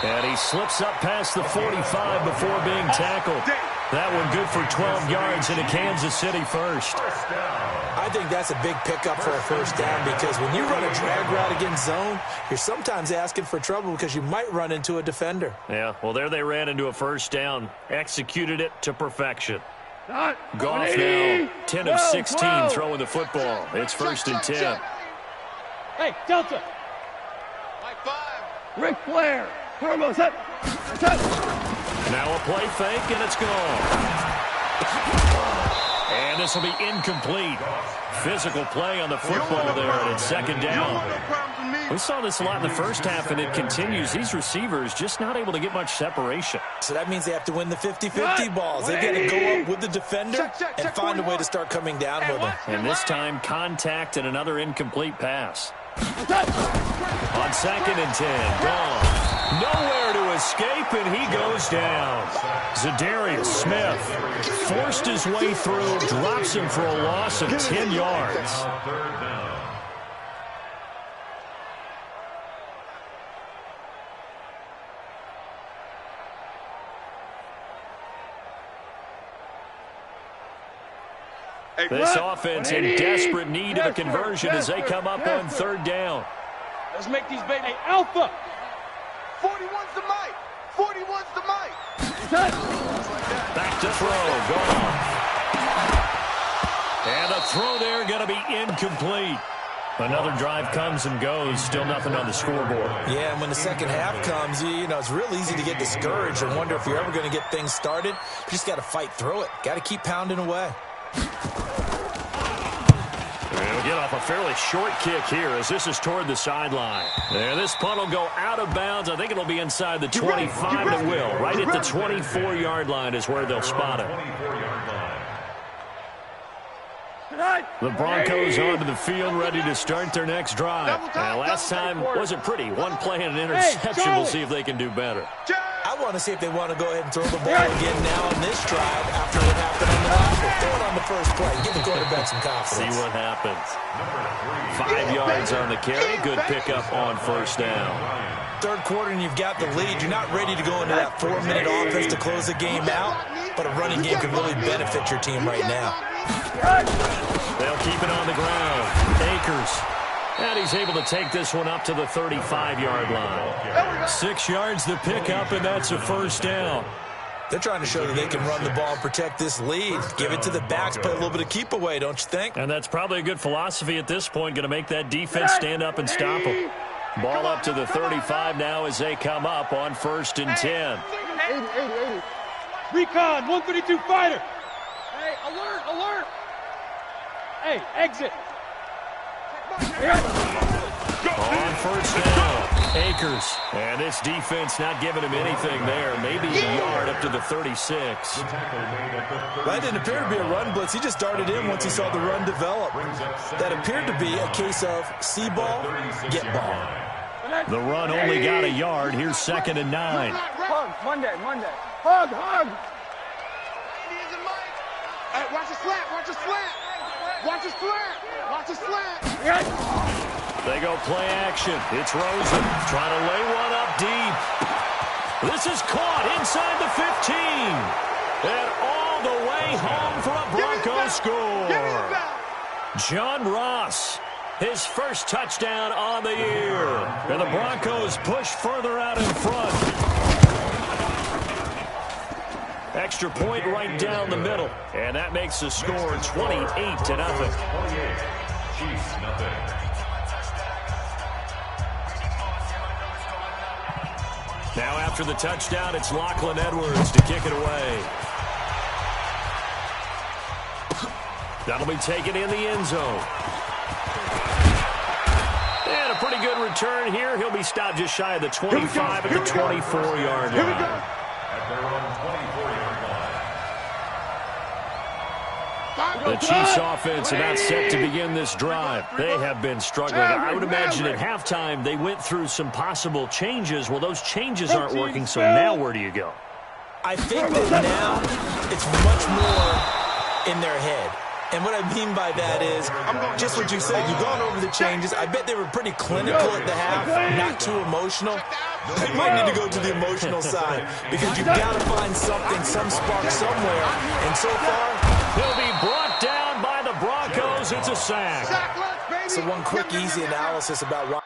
And he slips up past the 45 before being tackled. That one good for 12 yards into Kansas City first. I think that's a big pickup for a 1st down because when you run a drag route against zone, you're sometimes asking for trouble because you might run into a defender. Yeah, well, there they ran into a 1st down. Executed it to perfection. Goff now 10 of 16 throwing the football. It's 1st and 10. Hey, Delta. Mike 5. Ric Flair. Turbo set. Now a play fake, and it's gone. And this will be incomplete. Physical play on the football there, and it's 2nd down. We saw this a lot in the first half, and it continues. These receivers just not able to get much separation. So that means they have to win the 50-50 balls. They've got to go up with the defender and find a way to start coming down with them. And this time, contact and another incomplete pass. On 2nd and 10, Gone. Nowhere to escape, and he goes down. Zadarius Smith forced his way through, drops him for a loss of 10 yards. 3rd down. This offense in desperate need of a conversion as they come up on third down. Let's make these baby alpha. 41's the mic. 41's the mic. Back to throw. Gone. And the throw there going to be incomplete. Another drive comes and goes. Still nothing on the scoreboard. Yeah, and when the second half comes, you know, it's real easy to get discouraged and wonder if you're ever going to get things started. You just got to fight through it. Got to keep pounding away. We'll get off a fairly short kick here as this is toward the sideline. And this punt will go out of bounds. I think it'll be inside the 25. It will. Right at the 24-yard line is where they'll spot it. The Broncos onto the field, ready to start their next drive. Last time wasn't pretty. One play and an interception. We'll see if they can do better. I want to see if they want to go ahead and throw the ball again now on this drive after what happened on the last one. Throw it on the first play. Give the quarterback some confidence. See what happens. 5 yards on the carry. Good pickup on first down. Third quarter and you've got the lead. You're not ready to go into that 4-minute offense to close the game out, but a running game could really benefit your team right now. They'll keep it on the ground. Akers. And he's able to take this one up to the 35-yard line. 6 yards the pickup, and that's a first down. They're trying to show that they can run the ball and protect this lead. Give it to the backs, play a little bit of keep away, don't you think? And that's probably a good philosophy at this point, going to make that defense stand up and stop them. Ball up to the 35 now as they come up on 1st and 10. 80. Recon, 132 fighter. Hey, alert, alert. Hey, exit. On 1st down, Akers. And this defense not giving him anything there. Maybe a yard up to the 36. That didn't appear to be a run blitz. He just darted in once he saw the run develop. That appeared to be a case of see ball, get ball. The run only got a yard. Here's 2nd and 9. Hug, Monday. Hug. Hey, watch the slant. Watch the slant. They go play action. It's Rosen trying to lay one up deep. This is caught inside the 15. And all the way home for a Bronco score. John Ross, his first touchdown on the year. And the Broncos push further out in front. Extra point right down the middle. And that makes the score 28-0. Chiefs nothing. Now after the touchdown, it's Lachlan Edwards to kick it away. That'll be taken in the end zone. And a pretty good return here. He'll be stopped just shy of the 25 at the 24-yard line. At their own 24-yard line. The Chiefs offense about set to begin this drive. They have been struggling. I would imagine at halftime they went through some possible changes. Well, those changes aren't working, so now where do you go? I think that now it's much more in their head. And what I mean by that is, just what you said, you've gone over the changes. I bet they were pretty clinical at the half, not too emotional. They might need to go to the emotional side because you've got to find something, some spark somewhere. And so far, he'll be brought down by the Broncos. It's a sack. So one quick, easy analysis about why.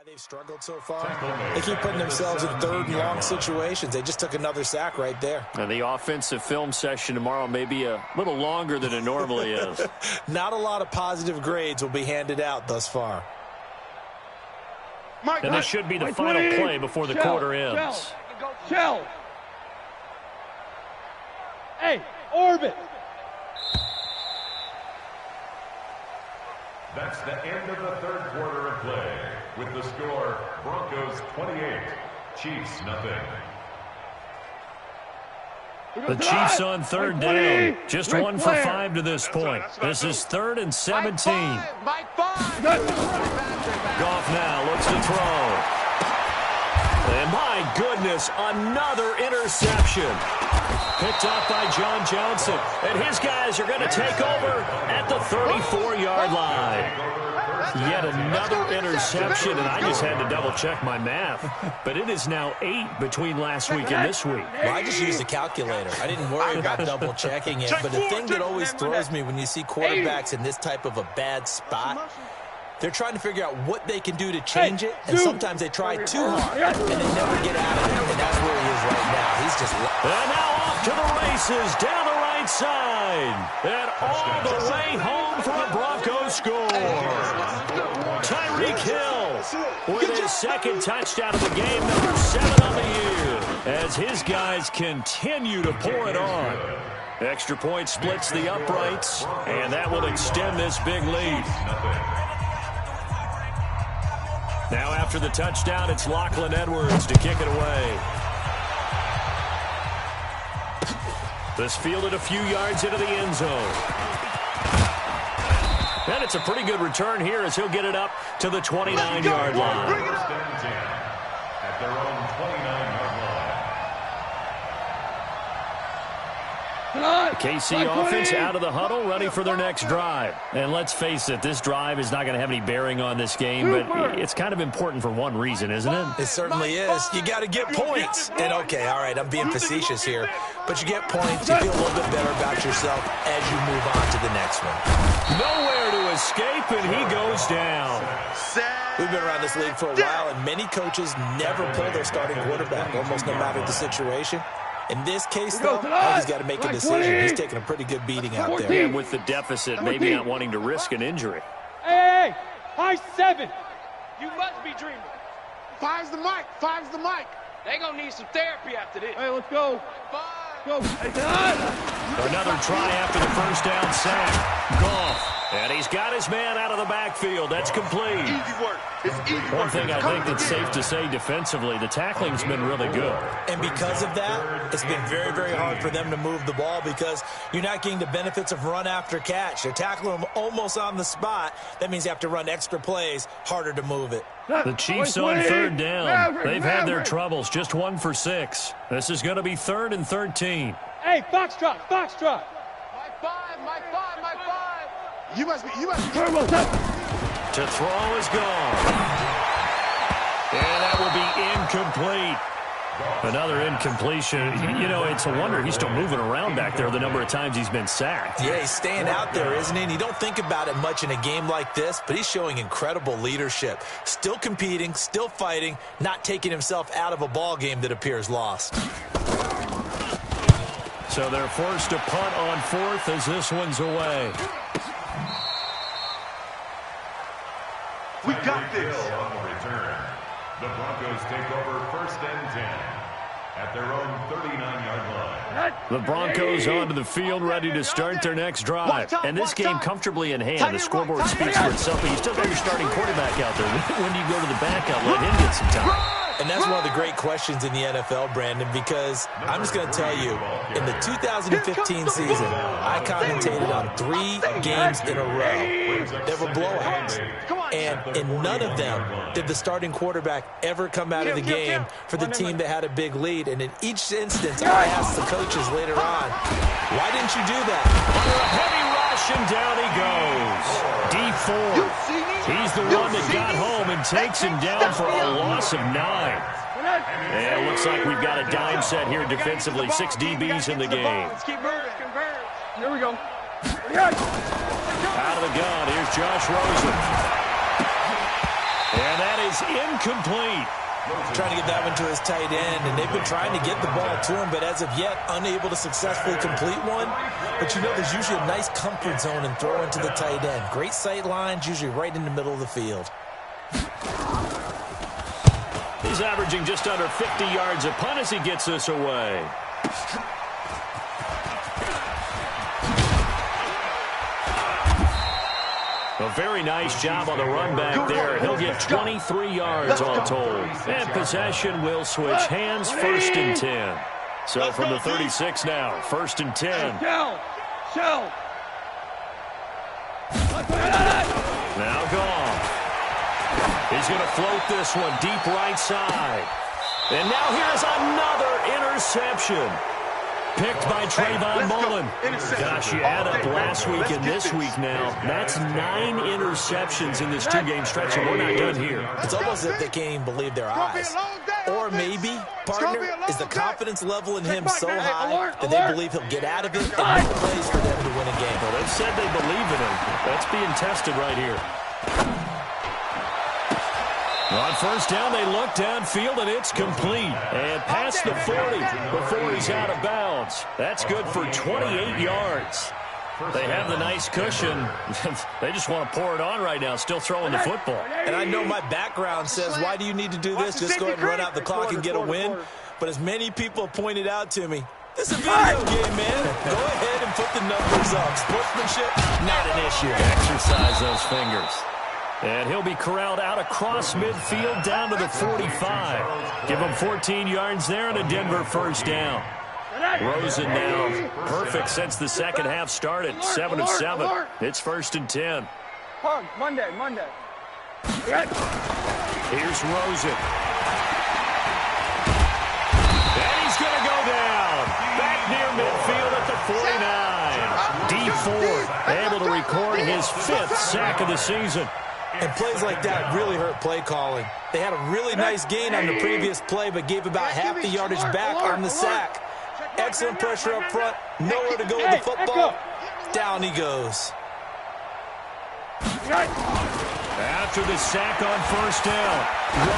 They've struggled so far. They keep putting themselves in 3rd and long situations. They just took another sack right there. And the offensive film session tomorrow may be a little longer than it normally is. Not a lot of positive grades will be handed out thus far. And this should be the final play before the quarter ends. Shell. Hey, orbit. That's the end of the 3rd quarter of play. With the score, Broncos 28, Chiefs nothing. The Chiefs on third down. Just 1 for 5 to this point. This is 3rd and 17. Goff now looks to throw. And my goodness, another interception. Picked off by John Johnson. And his guys are going to take over at the 34-yard line. Yet another interception, and I just had to double-check my math. But it is now 8 between last week and this week. Well, I just used a calculator. I didn't worry about double-checking it. But the thing that always throws me when you see quarterbacks in this type of a bad spot, they're trying to figure out what they can do to change it, and sometimes they try too hard, and they never get out of it, and that's where he is right now. He's just... And now off to the races, down the right side, and all the way home for a Broncos score. Tyreek Hill with his second touchdown of the game, number 7 on the year, as his guys continue to pour it on. Extra point splits the uprights, and that will extend this big lead. Now after the touchdown, it's Lachlan Edwards to kick it away. This fielded a few yards into the end zone. And it's a pretty good return here as he'll get it up to the 29-yard line. At their own 29-yard line. KC offense out of the huddle, ready for their next drive. And let's face it, this drive is not going to have any bearing on this game, but it's kind of important for one reason, isn't it? It certainly is. You got to get points. And, okay, all right, I'm being facetious here, but you get points, you feel a little bit better about yourself as you move on to the next one. Nowhere to escape, and he goes down. We've been around this league for a while, and many coaches never pull their starting quarterback, almost no matter the situation. In this case, though, he's got to make a decision. He's taking a pretty good beating out there. And with the deficit, maybe not wanting to risk an injury. Hey, high 7. You must be dreaming. 5's the mic. 5's the mic. They gonna need some therapy after this. Hey, let's go. 5. Go. Another try after the first down sack. Goff. And he's got his man out of the backfield. That's complete. Easy work. It's easy work. One thing I think that's safe to say defensively, the tackling's been really good. And because of that, it's been very, very hard for them to move the ball because you're not getting the benefits of run after catch. They're tackling them almost on the spot. That means you have to run extra plays, harder to move it. The Chiefs on third down. They've had their troubles, just 1 for 6. This is going to be 3rd and 13. Hey, Foxtrot. My 5. You must be. To throw is gone. And that will be incomplete. Another incompletion. You know, it's a wonder he's still moving around back there the number of times he's been sacked. Yeah, he's staying out there, isn't he? And you don't think about it much in a game like this, but he's showing incredible leadership. Still competing, still fighting, not taking himself out of a ball game that appears lost. So they're forced to punt on 4th as this one's away. We got this. On the return, the Broncos take over 1st and 10 at their own 39-yard line. The Broncos onto the field, ready to start their next drive. And this game comfortably in hand. The scoreboard speaks for itself, but you still got your starting quarterback out there. When do you go to the backup? Let him get some time. And that's one of the great questions in the NFL, Brandon, because I'm just going to tell you, in the 2015 season, I commentated on 3 games in a row. There were blowouts. And in none of them did the starting quarterback ever come out of the game for the team that had a big lead. And in each instance, I asked the coaches later on, why didn't you do that? Under a heavy rush, and down he goes. D4. He's the one that got home and takes him down for a loss of 9. And it looks like we've got a dime set here defensively. 6 DBs in the game. Here we go. Out of the gun, here's Josh Rosen. And that is incomplete. Trying to get that one to his tight end, and they've been trying to get the ball to him, but as of yet, unable to successfully complete one. But you know there's usually a nice comfort zone in throwing to the tight end. Great sight lines, usually right in the middle of the field. He's averaging just under 50 yards a punt as he gets this away. A very nice job on the run back there. He'll get 23 yards all told. And possession will switch hands, 1st and 10. So from the 36 now, 1st and 10. Shell. Now gone. He's going to float this one deep right side. And now here's another interception. Picked by Trayvon Mullen. Gosh, you add up last week and this week now. That's 9 interceptions in this 2-game stretch, and we're not done here. It's almost as if they can't even believe their eyes. Or maybe, partner, is the confidence level in him so high that they believe he'll get out of it and make plays for them to win a game. Well, they've said they believe in him. That's being tested right here. On 1st down, they look downfield, and it's complete. And past the 40 before he's out of bounds. That's good for 28 yards. They have the nice cushion. They just want to pour it on right now, still throwing the football. And I know my background says, why do you need to do this? Just go ahead and run out the clock and get a win. But as many people have pointed out to me, this is a video game, man. Go ahead and put the numbers up. Sportsmanship, not an issue. Exercise those fingers. And he'll be corralled out across midfield down to the 45. Give him 14 yards there and a Denver 1st down. Rosen now perfect since the second half started. 7 of 7. It's 1st and 10. Monday. Here's Rosen. And he's going to go down. Back near midfield at the 49. D Ford able to record his 5th sack of the season. And plays like that really hurt play calling. They had a really nice gain on the previous play, but gave about half the yardage back on the sack. Excellent pressure up front. Nowhere to go with the football. Down he goes. After the sack on 1st down,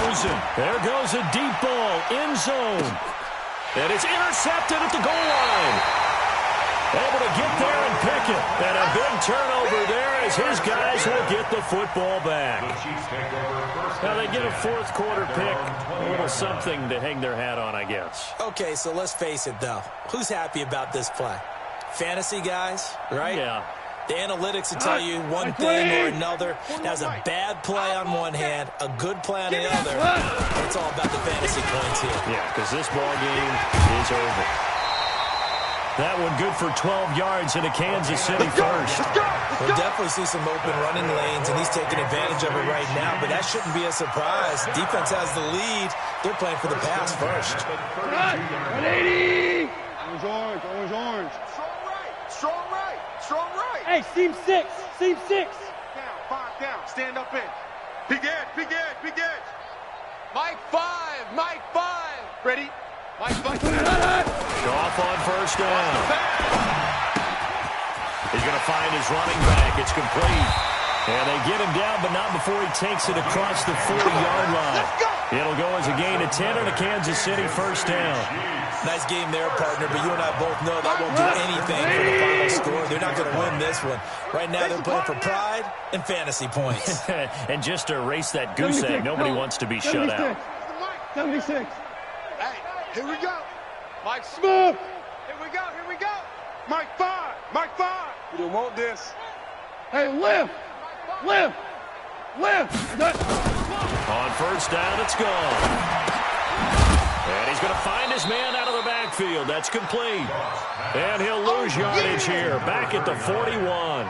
Rosen. There goes a deep ball, end zone. And it's intercepted at the goal line. Able to get there and pick it. And a big turnover there as his guys will get the football back. Now they get a 4th quarter pick. A little something to hang their hat on, I guess. Okay, so let's face it, though. Who's happy about this play? Fantasy guys, right? Yeah. The analytics will tell you one thing or another. That was a bad play on one hand, a good play on the other. It's all about the fantasy points here. Yeah, because this ball game is over. That one good for 12 yards in a Kansas City 1st. We'll definitely see some open running lanes, and he's taking advantage of it right now, but that shouldn't be a surprise. Defense has the lead. They're playing for the pass first. 180! Orange. Strong right. Hey, seam 6. Down, 5 down. Stand up in. Big edge. Mike 5. Ready? Mike 5. Off on 1st down. He's going to find his running back. It's complete. And they get him down, but not before he takes it across the 40-yard line. It'll go as a gain of 10 and a Kansas City 1st down. Nice game there, partner, but you and I both know that won't do anything for the final score. They're not going to win this one. Right now they're playing for pride and fantasy points. And just to erase that goose egg, nobody wants to be shut out. 76. Hey, here we go. Mike Smooth. Here we go. Mike 5. You don't want this. Hey, lift. On 1st down, it's gone. And he's going to find his man out of the backfield. That's complete. And he'll lose yardage here. Back at the 41.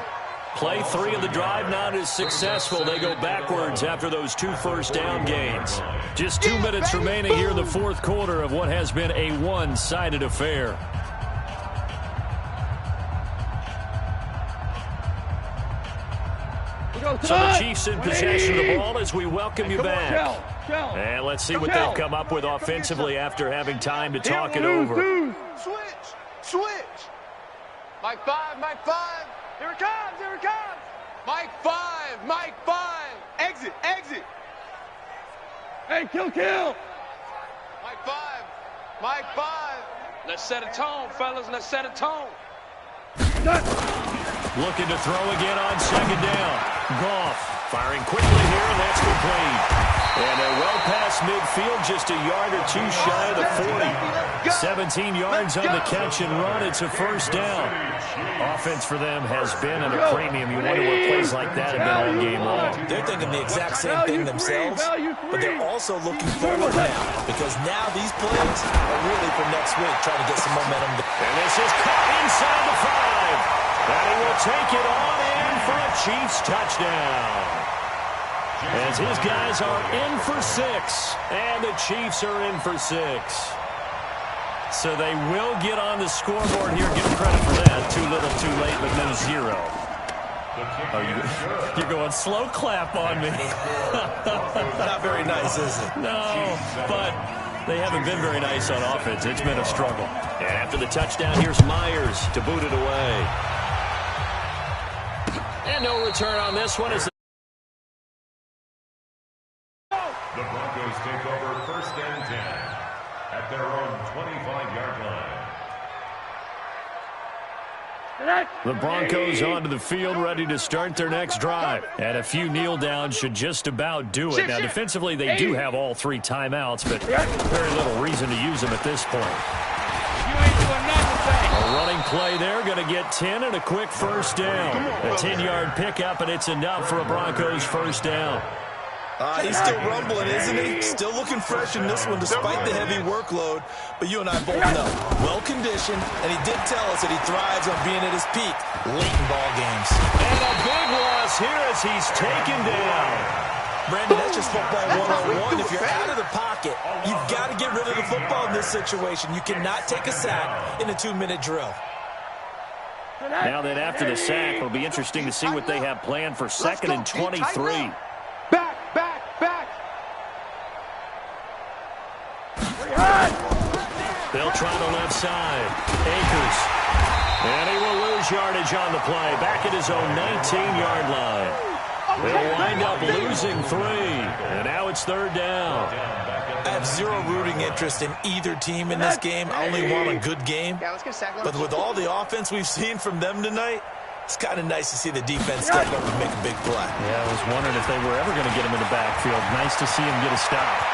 Play 3 of the drive not as successful. They go backwards after those 2 1st down gains. Just 2 minutes remaining here in the 4th quarter of what has been a one-sided affair. So the Chiefs in possession of the ball as we welcome you back. And let's see what they've come up with offensively after having time to talk it over. Switch. Mike 5. Here it comes. Mike 5. Exit. Hey, kill. Mike 5. Let's set a tone, fellas. Let's set a tone. Looking to throw again on second down. Goff firing quickly here, and that's complete. And they're well past midfield, just a yard or two shy of the 40. 17 yards on the catch and run. It's a first down. Offense for them has been at a premium. You wonder what plays like that have been all game long. They're thinking the exact same thing themselves, but they're also looking forward now, because now these plays are really for next week, trying to get some momentum. And this is caught inside the 5. And he will take it on in for a Chiefs touchdown. As his guys are in for 6, and the Chiefs are in for 6. So they will get on the scoreboard here. Give credit for that. Too little, too late, but no 0. Oh, you're going slow clap on me. Not very nice, is it? No, but they haven't been very nice on offense. It's been a struggle. And after the touchdown, here's Myers to boot it away. And no return on this one. As the Broncos take over 1st and 10 at their own 25-yard line. the Broncos onto the field, ready to start their next drive. And a few kneel downs should just about do it. Now, defensively, they do have all 3 timeouts, but very little reason to use them at this point. A running play there, going to get 10 and a quick first down. A 10-yard pickup, and it's enough for a Broncos first down. He's still rumbling, isn't he? Still looking fresh in this one despite the heavy workload. But you and I both know, well-conditioned, and he did tell us that he thrives on being at his peak late in ball games. And a big loss here as he's taken down. Brandon, that's just football 101. If you're out of the pocket, you've got to get rid of the football in this situation. You cannot take a sack in a 2-minute drill. Now that after the sack, it'll be interesting to see what they have planned for 2nd and 23. They'll try the left side. Akers. And he will lose yardage on the play. Back at his own 19-yard line. They'll wind up losing 3. And now it's 3rd down. I have zero rooting interest in either team in this game. I only want a good game. But with all the offense we've seen from them tonight, it's kind of nice to see the defense step up and make a big play. Yeah, I was wondering if they were ever going to get him in the backfield. Nice to see him get a stop.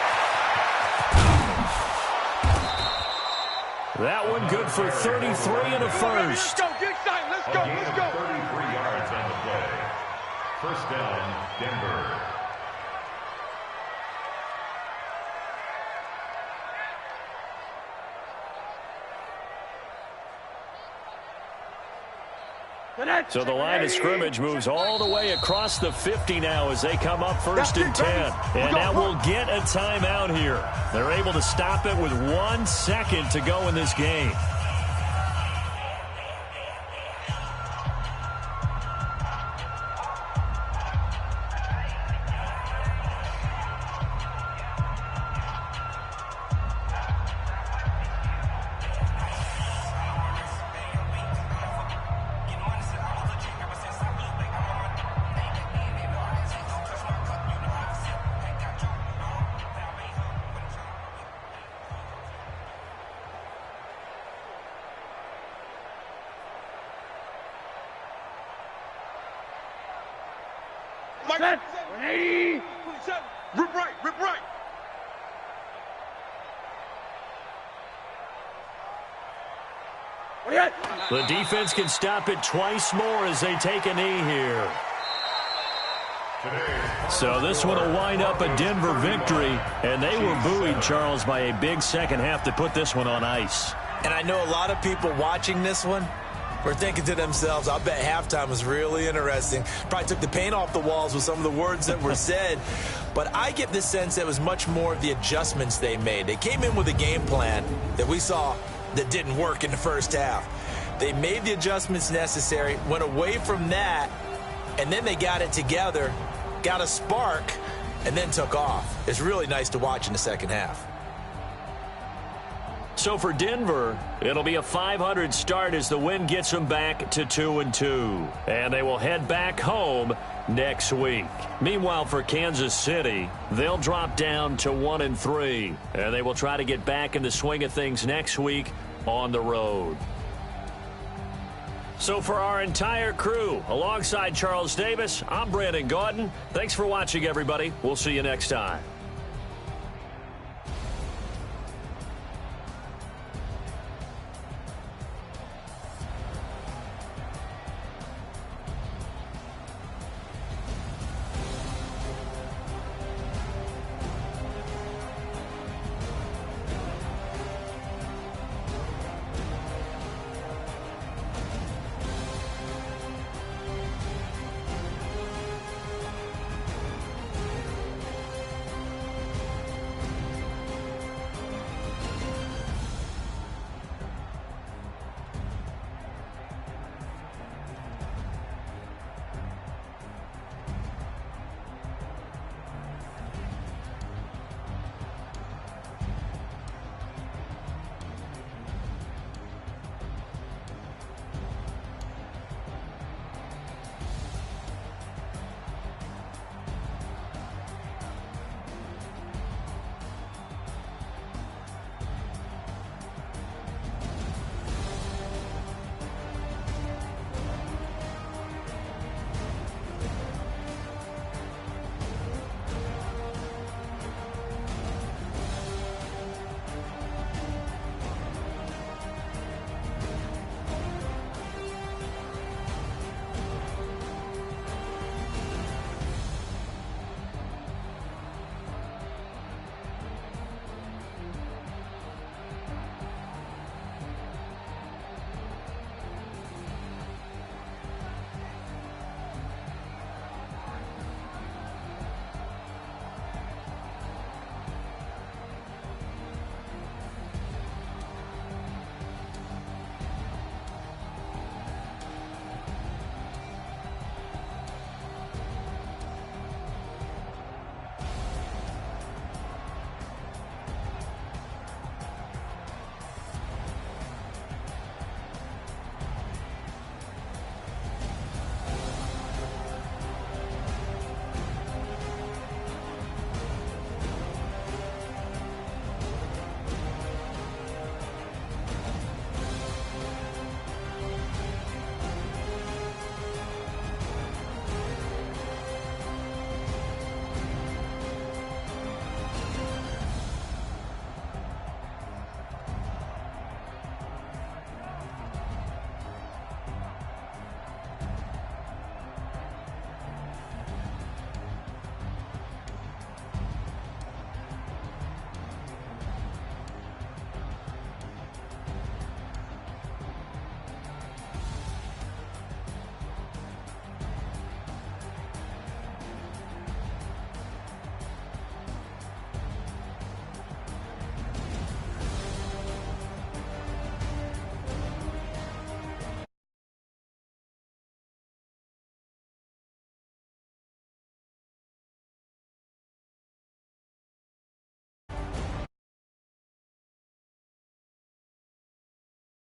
That one good for 33 and a first. Let's go, let's go, let's go. 33 yards on the play. First down, Denver. So the line of scrimmage moves all the way across the 50 now as they come up 1st and 10. And now we'll get a timeout here. They're able to stop it with 1 second to go in this game. Set. 180. Rip right, rip right. The defense can stop it twice more as they take a knee here. So this one will wind up a Denver victory, and they were buoyed, Charles, by a big second half to put this one on ice. And I know a lot of people watching this one were thinking to themselves, I bet halftime was really interesting. Probably took the paint off the walls with some of the words that were said. But I get the sense that it was much more of the adjustments they made. They came in with a game plan that we saw that didn't work in the first half. They made the adjustments necessary, went away from that, and then they got it together, got a spark, and then took off. It's really nice to watch in the second half. So for Denver, it'll be a .500 start as the win gets them back to 2-2. And they will head back home next week. Meanwhile, for Kansas City, they'll drop down to 1-3. And they will try to get back in the swing of things next week on the road. So for our entire crew, alongside Charles Davis, I'm Brandon Gaudin. Thanks for watching, everybody. We'll see you next time.